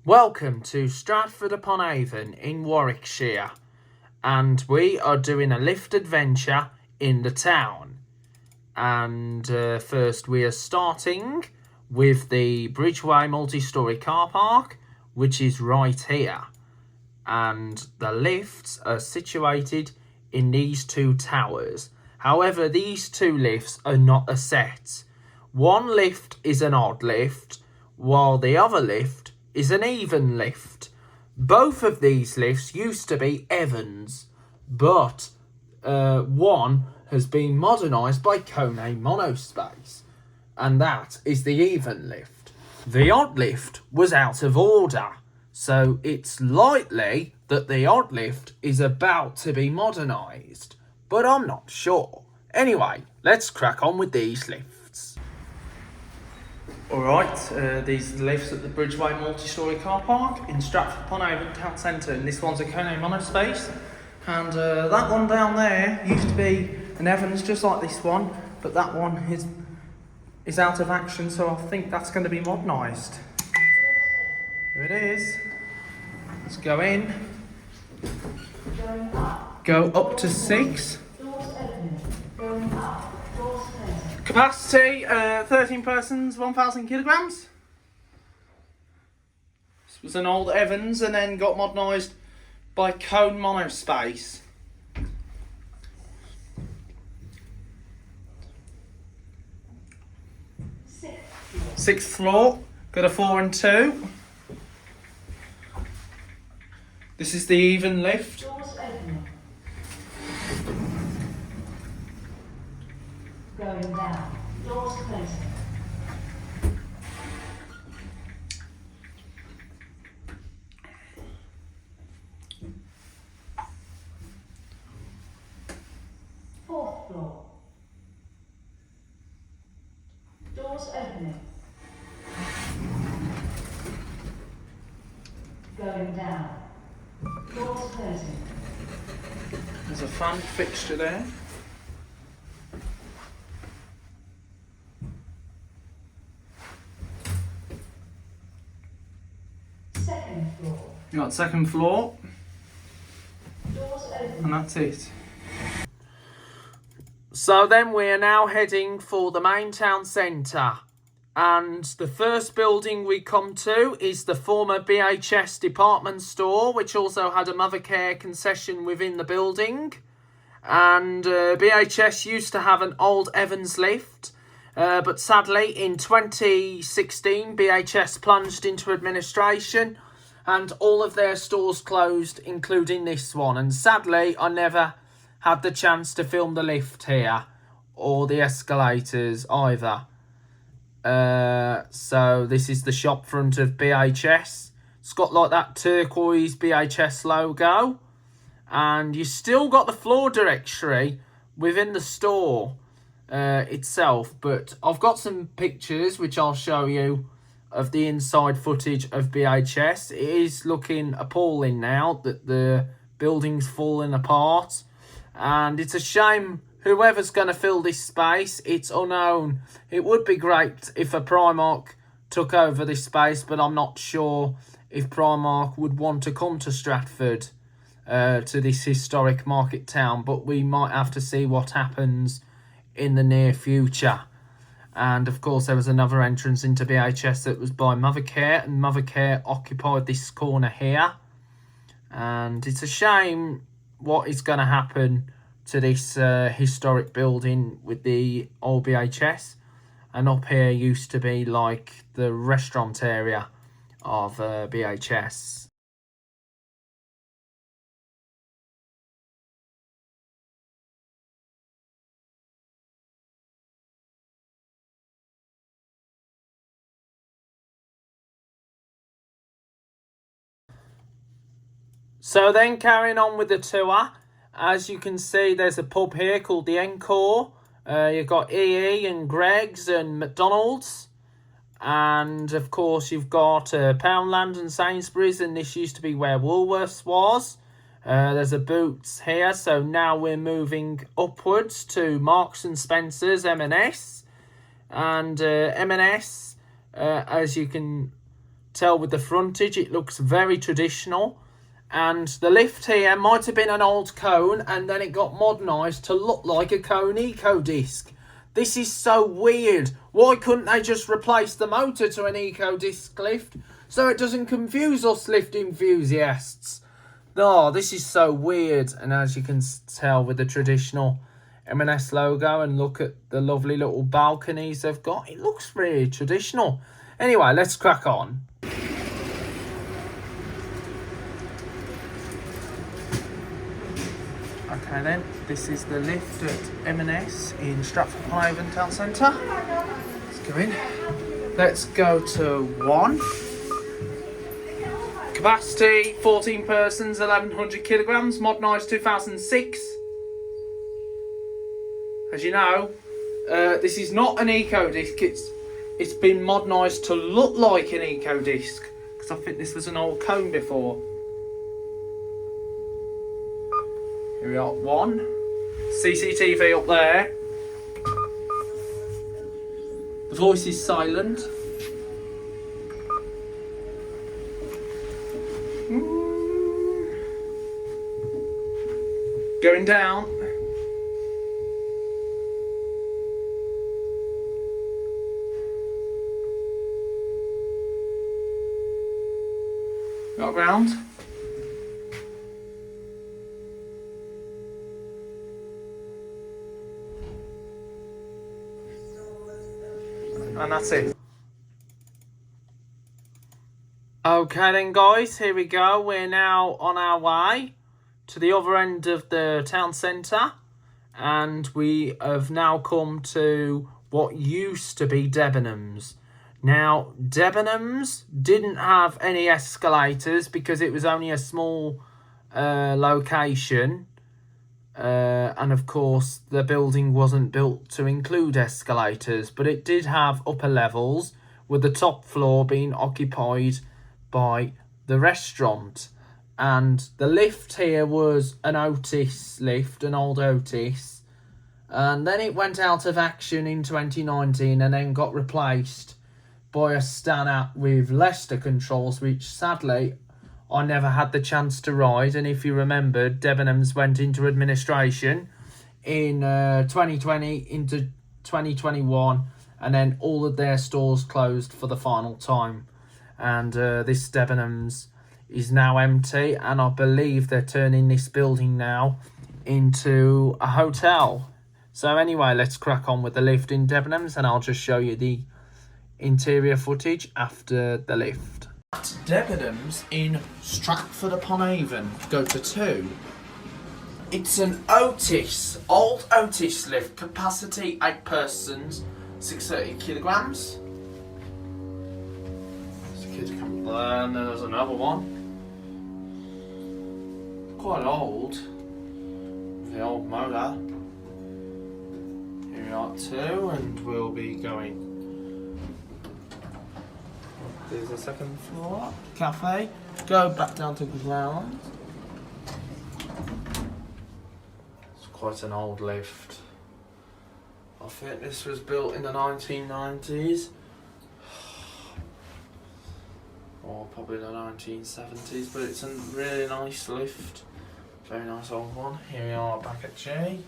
Welcome to Stratford-upon-Avon in Warwickshire, and we are doing a lift adventure in the town. And first we are starting with the Bridgeway multi-storey car park, which is right here. And the lifts are situated in these two towers. However, these two lifts are not a set. One lift is an odd lift, while the other lift is an even lift. Both of these lifts used to be Evans, but one has been modernised by Kone Monospace, and that is the even lift. The odd lift was out of order, so it's likely that the odd lift is about to be modernised, but I'm not sure. Anyway, let's crack on with these lifts. Alright, these are the lifts at the Bridgeway multi-storey car park in Stratford-upon-Avon town centre, and this one's a Kone Monospace, and that one down there used to be an Evans just like this one, but that one is out of action, so I think that's going to be modernised. Here it is. Let's go in. Go up to 6. Capacity, 13 persons, 1,000 kilograms. This was an old Evans and then got modernised by Kone Monospace. Sixth floor, got a 4 and 2. This is the even lift. Going down. Doors closing. Fourth floor. Doors opening. Going down. Doors closing. There's a fan fixture there. Second floor. You got second floor, Doors open. and that's it. So then we are now heading for the main town centre, and the first building we come to is the former BHS department store, which also had a Mothercare concession within the building. And BHS used to have an old Evans lift, but sadly in 2016 BHS plunged into administration and all of their stores closed, including this one. And sadly I never had the chance to film the lift here or the escalators either. So this is the shop front of BHS. It's got like that turquoise BHS logo, and you still got the floor directory within the store itself. But I've got some pictures which I'll show you of the inside footage of BHS. It is looking appalling now that the building's falling apart, and it's a shame whoever's going to fill this space. It's unknown. It would be great if a Primark took over this space, but I'm not sure if Primark would want to come to Stratford, to this historic market town. But we might have to see what happens in the near future. And of course there was another entrance into BHS that was by Mothercare, and Mothercare occupied this corner here. And it's a shame what is going to happen to this historic building with the old BHS. And up here used to be like the restaurant area of BHS. So then carrying on with the tour, as you can see there's a pub here called the Encore. You've got EE and Greg's and McDonald's. And of course you've got Poundland and Sainsbury's, and this used to be where Woolworths was. There's a Boots here, so now we're moving upwards to Marks and Spencer's M&S. And M&S, as you can tell with the frontage, it looks very traditional. And the lift here might have been an old cone, and then it got modernised to look like a cone eco disc. This is so weird. Why couldn't they just replace the motor to an eco disc lift so it doesn't confuse us lift enthusiasts? Oh, this is so weird. And as you can tell with the traditional M&S logo, and look at the lovely little balconies they've got, it looks really traditional. Anyway, let's crack on. Okay then, this is the lift at M&S in Stratford-upon-Avon town centre. Let's go in. Let's go to 1. Capacity 14 persons, 1100 kilograms, modernised 2006. As you know, this is not an eco disc. It's been modernised to look like an eco disc, because I think this was an old cone before. Here we are, 1. CCTV up there. The voice is silent. Going down. Got round. And that's it. Okay then guys, here we go. We're now on our way to the other end of the town centre, and we have now come to what used to be Debenhams. Now, Debenhams didn't have any escalators because it was only a small location. And of course, the building wasn't built to include escalators, but it did have upper levels, with the top floor being occupied by the restaurant. And the lift here was an Otis lift, an old Otis. And then it went out of action in 2019 and then got replaced by a Stannah with Leicester controls, which sadly I never had the chance to ride. And if you remember, Debenhams went into administration in 2020 into 2021, and then all of their stores closed for the final time. And this Debenhams is now empty, and I believe they're turning this building now into a hotel. So anyway, let's crack on with the lift in Debenhams, and I'll just show you the interior footage after the lift. At Debenhams in Stratford-upon-Avon, go to 2. It's an Otis, old Otis lift, capacity 8 persons, 630 kilograms. There's a kid come there, and then there's another one. Quite old, the old motor. Here we are 2, and we'll be going. There's a second floor cafe. Go back down to the ground. It's quite an old lift. I think this was built in the 1990s. Or probably the 1970s, but it's a really nice lift. Very nice old one. Here we are back at G.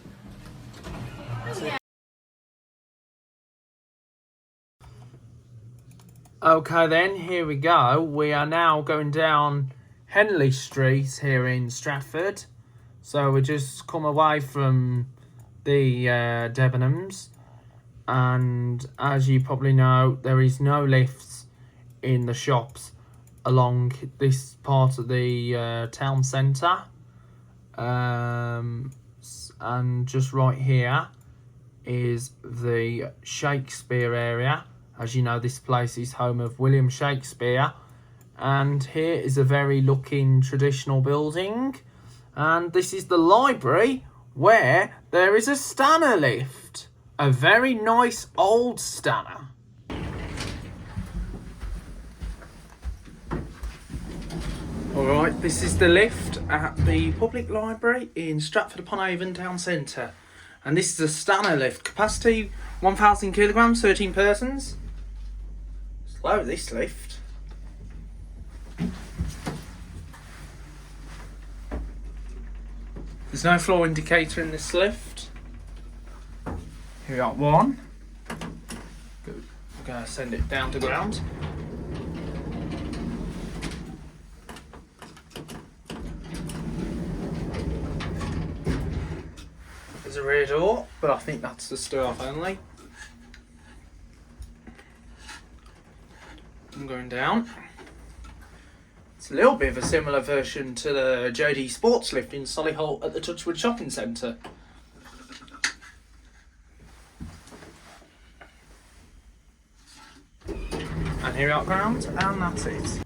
Okay then, here we go. We are now going down Henley Street here in Stratford. So we just come away from the Debenhams. And as you probably know, there is no lifts in the shops along this part of the town centre. And just right here is the Shakespeare area. As you know, this place is home of William Shakespeare. And here is a very looking traditional building. And this is the library where there is a Stannah lift. A very nice old Stannah. Alright, this is the lift at the public library in Stratford-upon-Avon town centre. And this is a Stannah lift. Capacity 1,000 kilograms, 13 persons. Slow, this lift. There's no floor indicator in this lift. Here we got one. Good. I'm going to send it down to ground. There's a rear door, but I think that's the staff only. I'm going down. It's a little bit of a similar version to the JD Sports lift in Solihull at the Touchwood Shopping Centre. And here we are ground, and that's it.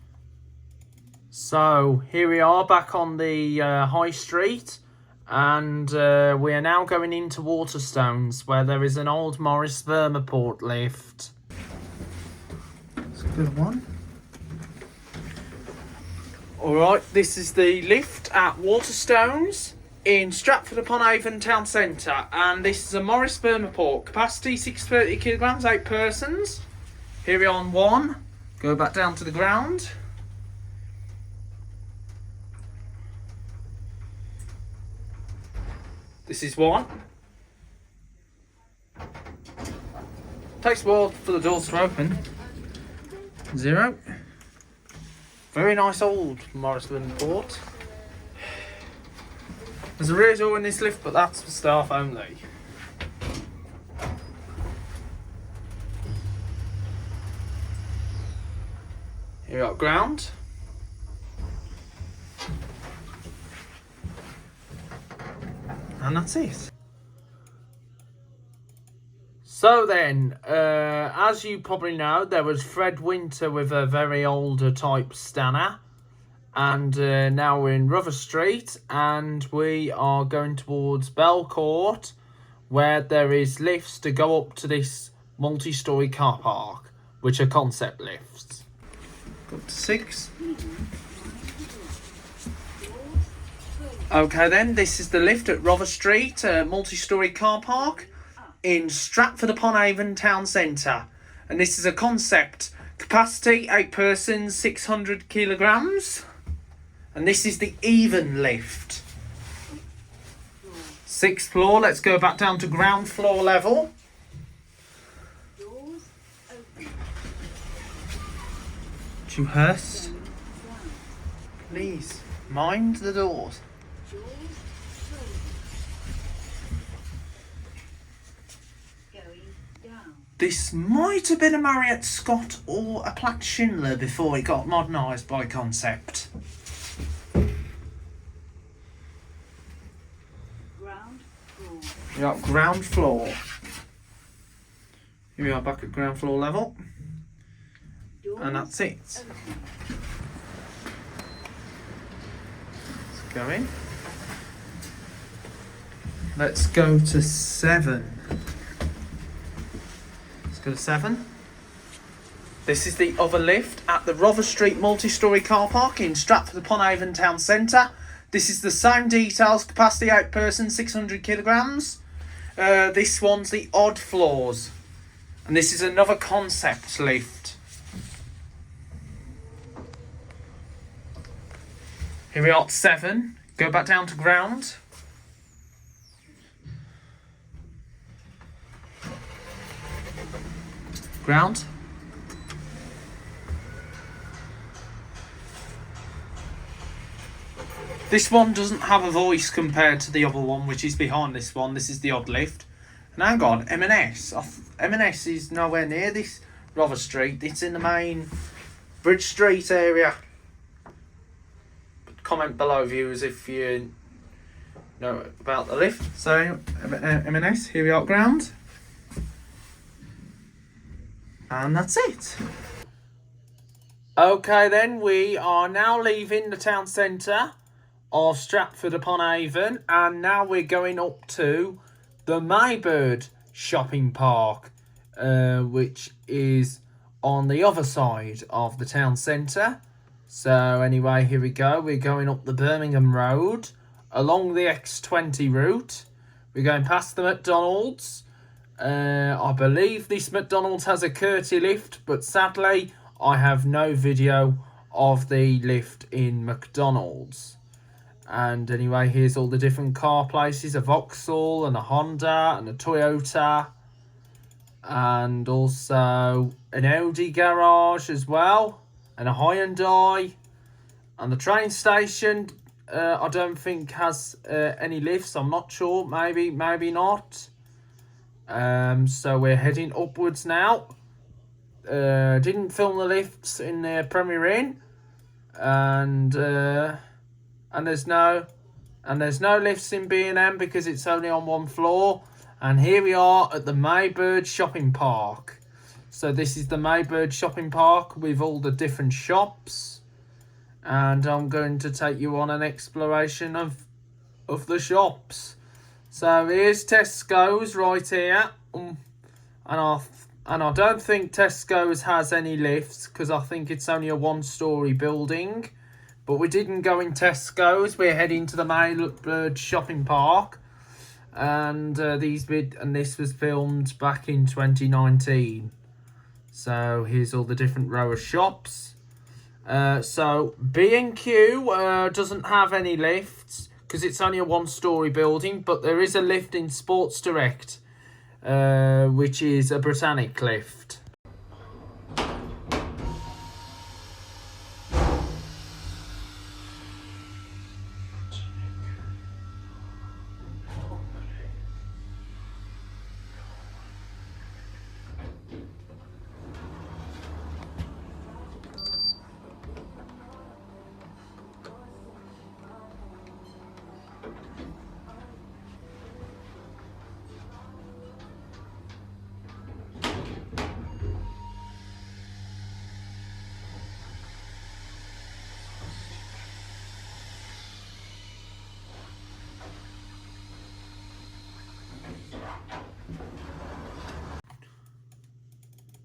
So here we are back on the high street, and we are now going into Waterstones, where there is an old Morris Vermaport lift. It's a good one. Alright, this is the lift at Waterstones in Stratford-upon-Avon town centre, and this is a Morris Vermaport, capacity 630 kilograms, 8 persons. Here we are on one, go back down to the ground. This is one. Takes a while for the doors to open. 0. Very nice old Morris Vermaport. There's a rear door in this lift, but that's for staff only. Here we got ground. And that's it. So then, as you probably know, there was Fred Winter with a very older type Stanner. And now we're in Rother Street, and we are going towards Belcourt, where there is lifts to go up to this multi-storey car park, which are concept lifts. Go up to 6. Okay then, this is the lift at Rother Street, multi-storey car park in Stratford-upon-Avon town centre. And this is a concept. Capacity, 8 persons, 600 kilograms. And this is the even lift. 6th floor, let's go back down to ground floor level. Dewhurst, please mind the doors. This might have been a Marriott Scott or a Platt Schindler before it got modernised by Concept. Ground floor. We got ground floor. Here we are back at ground floor level. And that's it. Let's go in. Let's go to 7. Go to 7. This is the other lift at the Rother Street multi-storey car park in Stratford-upon-Avon town centre. This is the same details, capacity 8 persons, 600 kilograms. This one's the odd floors. And this is another concept lift. Here we are at 7. Go back down to ground. Ground. This one doesn't have a voice compared to the other one, which is behind this one. This is the odd lift. And hang on, M&S. M&S is nowhere near this Rother Street. It's in the main Bridge Street area. Comment below, viewers, if you know about the lift. So, M&S, here we are at ground. And that's it. Okay then, we are now leaving the town centre of Stratford-upon-Avon, and now we're going up to the Maybird shopping park, which is on the other side of the town centre. So anyway, here we go. We're going up the Birmingham Road along the X20 route. We're going past the McDonald's. I believe this McDonald's has a Curti lift, but sadly I have no video of the lift in McDonald's. And anyway, here's all the different car places: a Vauxhall and a Honda and a Toyota, and also an Audi garage as well, and a Hyundai. And the train station, I don't think has any lifts. I'm not sure. Maybe not. So we're heading upwards now. Didn't film the lifts in the Premier Inn, and there's no lifts in B&M because it's only on one floor. And here we are at the Maybird Shopping Park. So this is the Maybird Shopping Park with all the different shops, and I'm going to take you on an exploration of the shops. So here's Tesco's right here, and I don't think Tesco's has any lifts because I think it's only a one-storey building. But we didn't go in Tesco's. We're heading to the Maybird Shopping Park, and this was filmed back in 2019. So here's all the different row of shops. So B&Q doesn't have any lifts because it's only a one-storey building, but there is a lift in Sports Direct, which is a Britannic lift.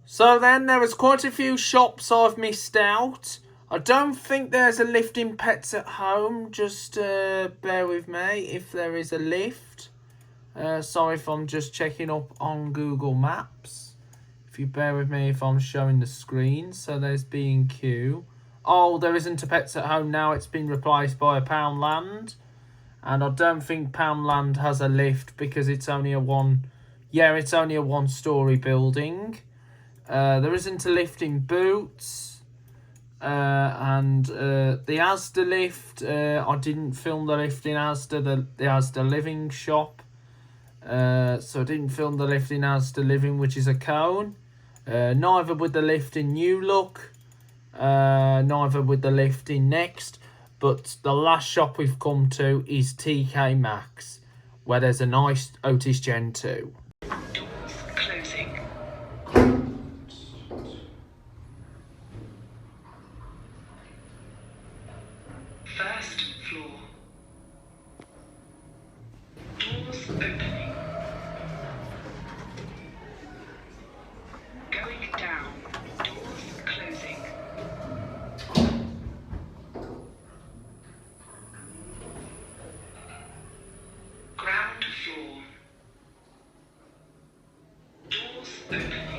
So then there was quite a few shops I've missed out. I don't think there's a lift in Pets at Home. Just bear with me if there is a lift. Sorry if I'm just checking up on Google Maps. If you bear with me if I'm showing the screen. So there's B&Q. Oh, there isn't a Pets at Home now. It's been replaced by a Poundland. And I don't think Poundland has a lift because it's only a one-storey building. There isn't a lift in Boots, and the Asda lift, I didn't film the lift in Asda, the Asda Living shop, so I didn't film the lift in Asda Living, which is a cone. Neither with the lift in New Look, neither with the lift in Next, but the last shop we've come to is TK Maxx, where there's a nice Otis Gen 2. First floor. Doors opening. Going down. Doors closing. Ground floor. Doors opening.